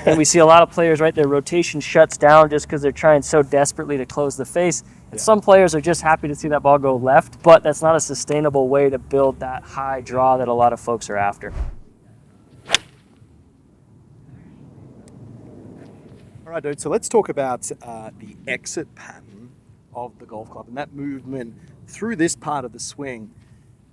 And we see a lot of players, right, their rotation shuts down just because they're trying so desperately to close the face. And some players are just happy to see that ball go left, but that's not a sustainable way to build that high draw that a lot of folks are after. All right, dude, so let's talk about the exit pattern of the golf club and that movement through this part of the swing.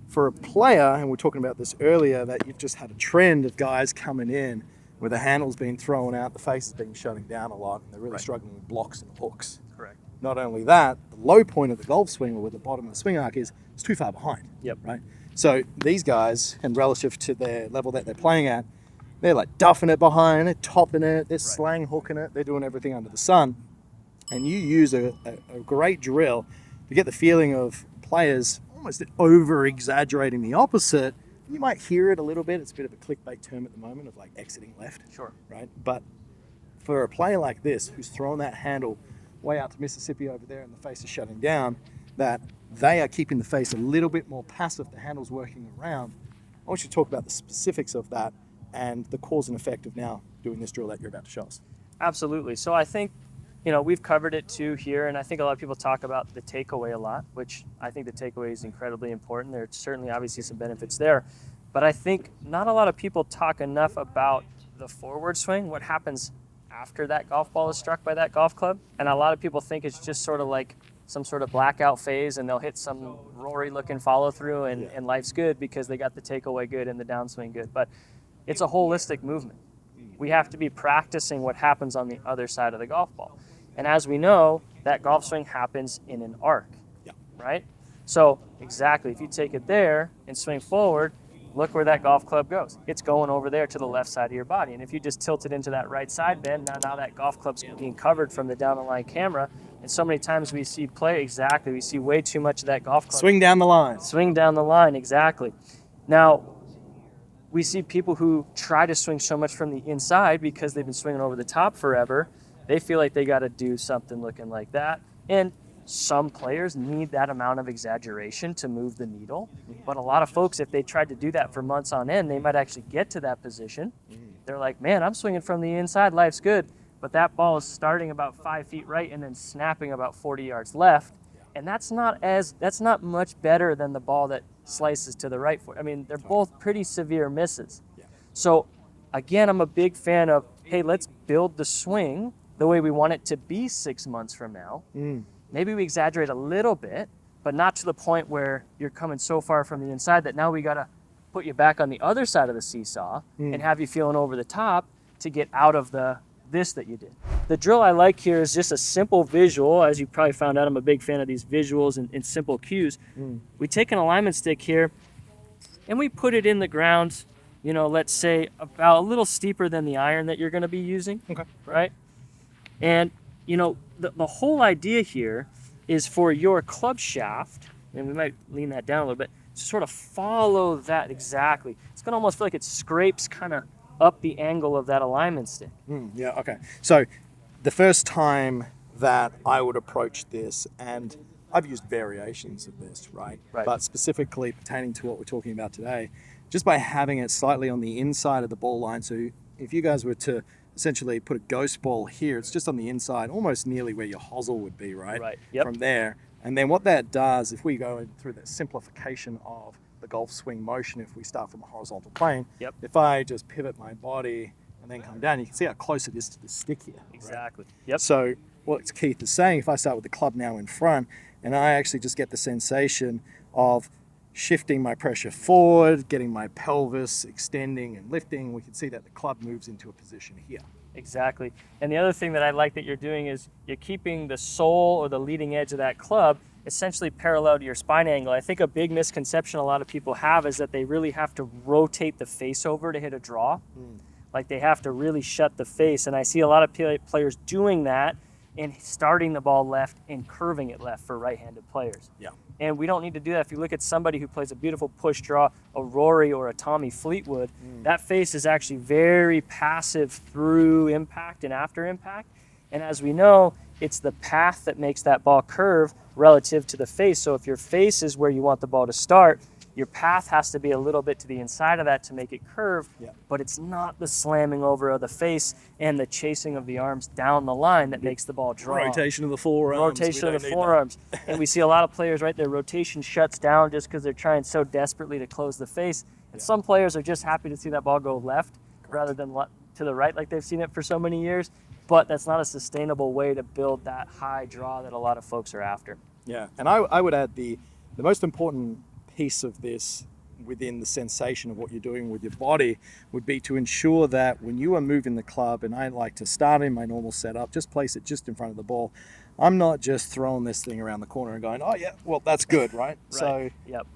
For a player, and we were talking about this earlier, that you've just had a trend of guys coming in where the handle's been thrown out, the face has been shutting down a lot, and they're really struggling with blocks and hooks. Correct. Not only that, the low point of the golf swing, or where the bottom of the swing arc is, it's too far behind. Yep. Right? So these guys, and relative to their level that they're playing at, they're like duffing it behind, they're topping it, they're slang hooking it, they're doing everything under the sun. And you use a great drill to get the feeling of players almost over-exaggerating the opposite. You might hear it a little bit. It's a bit of a clickbait term at the moment of like exiting left. Sure. Right? But for a player like this, who's thrown that handle way out to Mississippi over there and the face is shutting down, that they are keeping the face a little bit more passive, the handle's working around. I want you to talk about the specifics of that and the cause and effect of now doing this drill that you're about to show us. Absolutely. So I think, we've covered it too here, and I think a lot of people talk about the takeaway a lot, which I think the takeaway is incredibly important. There's certainly obviously some benefits there, but I think not a lot of people talk enough about the forward swing, what happens after that golf ball is struck by that golf club. And a lot of people think it's just sort of like some sort of blackout phase and they'll hit some Rory looking follow through and life's good because they got the takeaway good and the downswing good. But it's a holistic movement. We have to be practicing what happens on the other side of the golf ball. And as we know, that golf swing happens in an arc, right? So exactly, if you take it there and swing forward, look where that golf club goes. It's going over there to the left side of your body. And if you just tilt it into that right side bend, now that golf club's being covered from the down the line camera. And so many times we see we see way too much of that golf club. Swing down the line. Swing down the line, exactly. Now, we see people who try to swing so much from the inside because they've been swinging over the top forever. They feel like they got to do something looking like that. And some players need that amount of exaggeration to move the needle. But a lot of folks, if they tried to do that for months on end, they might actually get to that position. They're like, man, I'm swinging from the inside, life's good. But that ball is starting about 5 feet right and then snapping about 40 yards left. And that's not much better than the ball that slices to the right. I mean, they're both pretty severe misses. So again, I'm a big fan of, hey, let's build the swing the way we want it to be 6 months from now. Maybe we exaggerate a little bit, but not to the point where you're coming so far from the inside that now we got to put you back on the other side of the seesaw and have you feeling over the top to get out of this that you did. The drill I like here is just a simple visual. As you probably found out, I'm a big fan of these visuals and simple cues. We take an alignment stick here and we put it in the ground, let's say about a little steeper than the iron that you're going to be using. Okay. Right? And, the whole idea here is for your club shaft, and we might lean that down a little bit, to sort of follow that exactly. It's going to almost feel like it scrapes kind of up the angle of that alignment stick. Yeah, okay. So the first time that I would approach this, and I've used variations of this, right? But specifically pertaining to what we're talking about today, just by having it slightly on the inside of the ball line. So if you guys were to essentially put a ghost ball here, it's just on the inside, almost nearly where your hosel would be, right? Yep. From there. And then what that does, if we go through the simplification of the golf swing motion, if we start from a horizontal plane, if I just pivot my body and then come down, you can see how close it is to the stick here. Exactly. Right? Yep. So what Keith is saying, if I start with the club now in front, and I actually just get the sensation of shifting my pressure forward, getting my pelvis extending and lifting, we can see that the club moves into a position here. Exactly. And the other thing that I like that you're doing is you're keeping the sole or the leading edge of that club essentially parallel to your spine angle. I think a big misconception a lot of people have is that they really have to rotate the face over to hit a draw. Like they have to really shut the face. And I see a lot of players doing that and starting the ball left and curving it left for right-handed players. And we don't need to do that. If you look at somebody who plays a beautiful push draw, a Rory or a Tommy Fleetwood, that face is actually very passive through impact and after impact. And as we know, it's the path that makes that ball curve relative to the face. So if your face is where you want the ball to start, your path has to be a little bit to the inside of that to make it curved, but it's not the slamming over of the face and the chasing of the arms down the line that makes the ball draw. Rotation of the forearms. Rotation of the forearms. And we see a lot of players, right, their rotation shuts down just because they're trying so desperately to close the face. And some players are just happy to see that ball go left rather than to the right like they've seen it for so many years. But that's not a sustainable way to build that high draw that a lot of folks are after. Yeah, and I would add the most important piece of this within the sensation of what you're doing with your body would be to ensure that when you are moving the club, and I like to start in my normal setup, just place it just in front of the ball. I'm not just throwing this thing around the corner and going, oh yeah, well that's good, right? So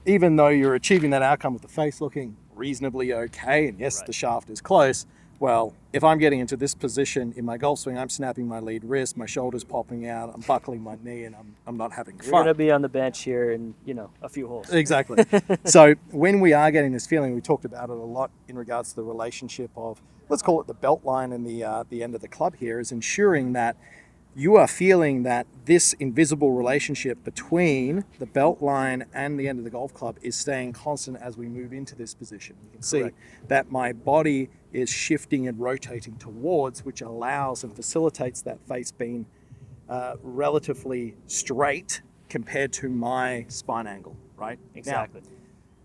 even though you're achieving that outcome with the face looking reasonably okay, and yes, the shaft is close, well, if I'm getting into this position in my golf swing, I'm snapping my lead wrist, my shoulder's popping out, I'm buckling my knee, and I'm not having fun. You're going to be on the bench here in, a few holes. Exactly. So when we are getting this feeling, we talked about it a lot in regards to the relationship of, let's call it the belt line and the end of the club here, is ensuring that you are feeling that this invisible relationship between the belt line and the end of the golf club is staying constant as we move into this position. You can see that my body is shifting and rotating towards, which allows and facilitates that face being relatively straight compared to my spine angle, right? Exactly. Now,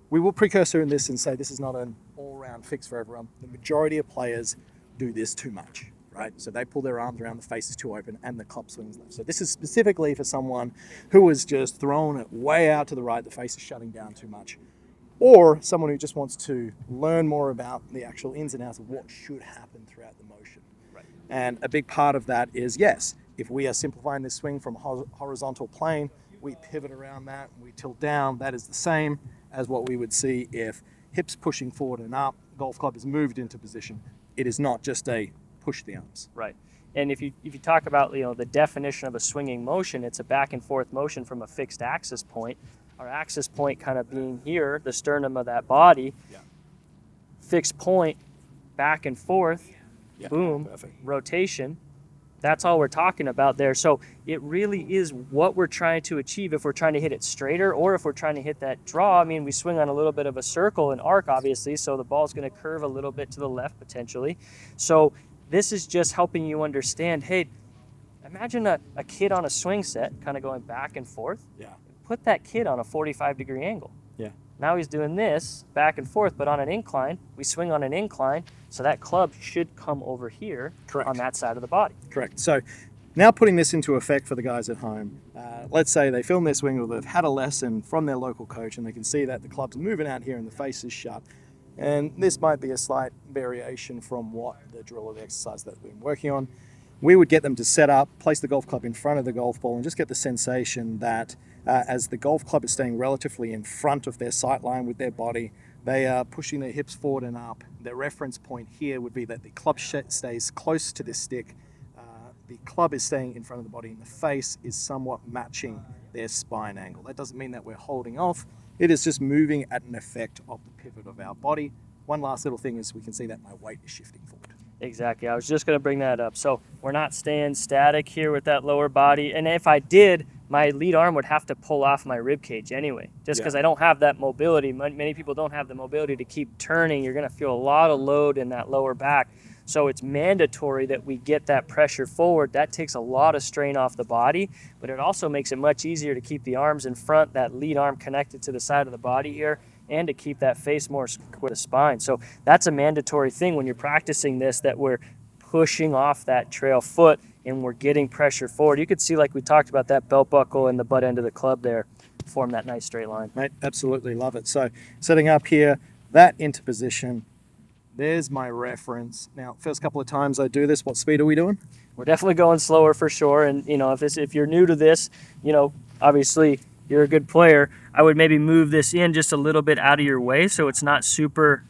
we will precursor in this and say this is not an all-round fix for everyone. The majority of players do this too much. Right, so they pull their arms around, the face is too open, and the club swings left. So this is specifically for someone who is just throwing it way out to the right, the face is shutting down too much, or someone who just wants to learn more about the actual ins and outs of what should happen throughout the motion. Right. And a big part of that is, yes, if we are simplifying this swing from horizontal plane, we pivot around that, we tilt down. That is the same as what we would see if hips pushing forward and up, golf club is moved into position. It is not just a push the arms. Right. And if you talk about the definition of a swinging motion, it's a back and forth motion from a fixed axis point. Our axis point kind of being here, the sternum of that body. Yeah. Fixed point, back and forth, boom, rotation. That's all we're talking about there. So it really is what we're trying to achieve if we're trying to hit it straighter or if we're trying to hit that draw. I mean, we swing on a little bit of a circle and arc, obviously, so the ball's going to curve a little bit to the left potentially. So this is just helping you understand, hey, imagine a kid on a swing set kind of going back and forth. Yeah. Put that kid on a 45-degree angle. Yeah. Now he's doing this back and forth, but on an incline. We swing on an incline, so that club should come over here on that side of the body. Correct. So now putting this into effect for the guys at home, let's say they film their swing or they've had a lesson from their local coach and they can see that the club's moving out here and the face is shut. And this might be a slight variation from what the drill or the exercise that we've been working on. We would get them to set up, place the golf club in front of the golf ball and just get the sensation that as the golf club is staying relatively in front of their sight line with their body, they are pushing their hips forward and up. Their reference point here would be that the club stays close to the stick. The club is staying in front of the body and the face is somewhat matching their spine angle. That doesn't mean that we're holding off. It is just moving at an effect of the pivot of our body. One last little thing is we can see that my weight is shifting forward. Exactly. I was just going to bring that up. So we're not staying static here with that lower body. And if I did, my lead arm would have to pull off my rib cage anyway, just because I don't have that mobility. Many people don't have the mobility to keep turning. You're going to feel a lot of load in that lower back. So it's mandatory that we get that pressure forward. That takes a lot of strain off the body, but it also makes it much easier to keep the arms in front, that lead arm connected to the side of the body here, and to keep that face more with the spine. So that's a mandatory thing when you're practicing this, that we're pushing off that trail foot and we're getting pressure forward. You could see, like we talked about, that belt buckle and the butt end of the club there form that nice straight line. Mate, absolutely love it. So setting up here, that into position. There's my reference. Now, first couple of times I do this, what speed are we doing? We're definitely going slower for sure. And, if you're new to this, obviously you're a good player. I would maybe move this in just a little bit out of your way so it's not super,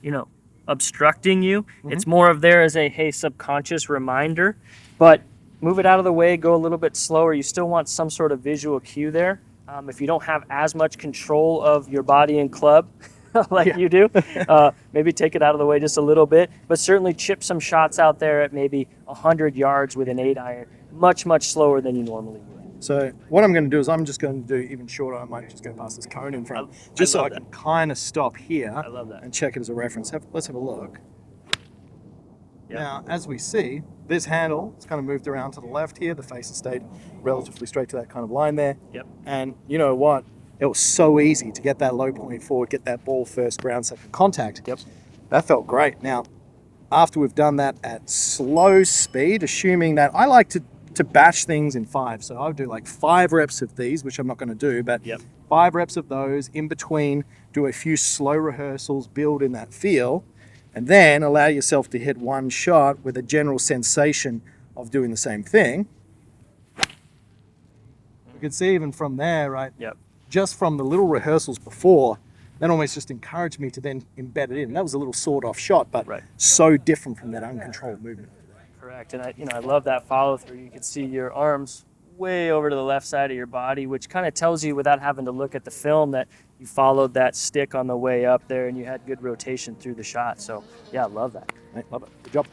obstructing you. Mm-hmm. It's more of there as a, subconscious reminder. But move it out of the way, go a little bit slower. You still want some sort of visual cue there. If you don't have as much control of your body and club, you do, maybe take it out of the way just a little bit, but certainly chip some shots out there at maybe 100 yards with an 8-iron, much, much slower than you normally would. So what I'm going to do is I'm just going to do even shorter. I might just go past this cone in front, just so I love can kind of stop here I love that. and check it as a reference. Let's have a look. Yeah. Now, as we see, this handle, it's kind of moved around to the left here. The face has stayed relatively straight to that kind of line there. Yep. And you know what? It was so easy to get that low point forward, get that ball first, ground second contact. Yep. That felt great. Now, after we've done that at slow speed, assuming that I like to batch things in 5. So I would do like 5 reps of these, which I'm not going to do, but Yep. 5 reps of those in between, do a few slow rehearsals, build in that feel, and then allow yourself to hit one shot with a general sensation of doing the same thing. You can see even from there, right? Yep. Just from the little rehearsals before, that almost just encouraged me to then embed it in. That was a little sawed-off shot, but Right. so different from that uncontrolled movement. Correct. And I love that follow through. You can see your arms way over to the left side of your body, which kind of tells you without having to look at the film that you followed that stick on the way up there and you had good rotation through the shot. So yeah, I love that. Mate, love it. Good job.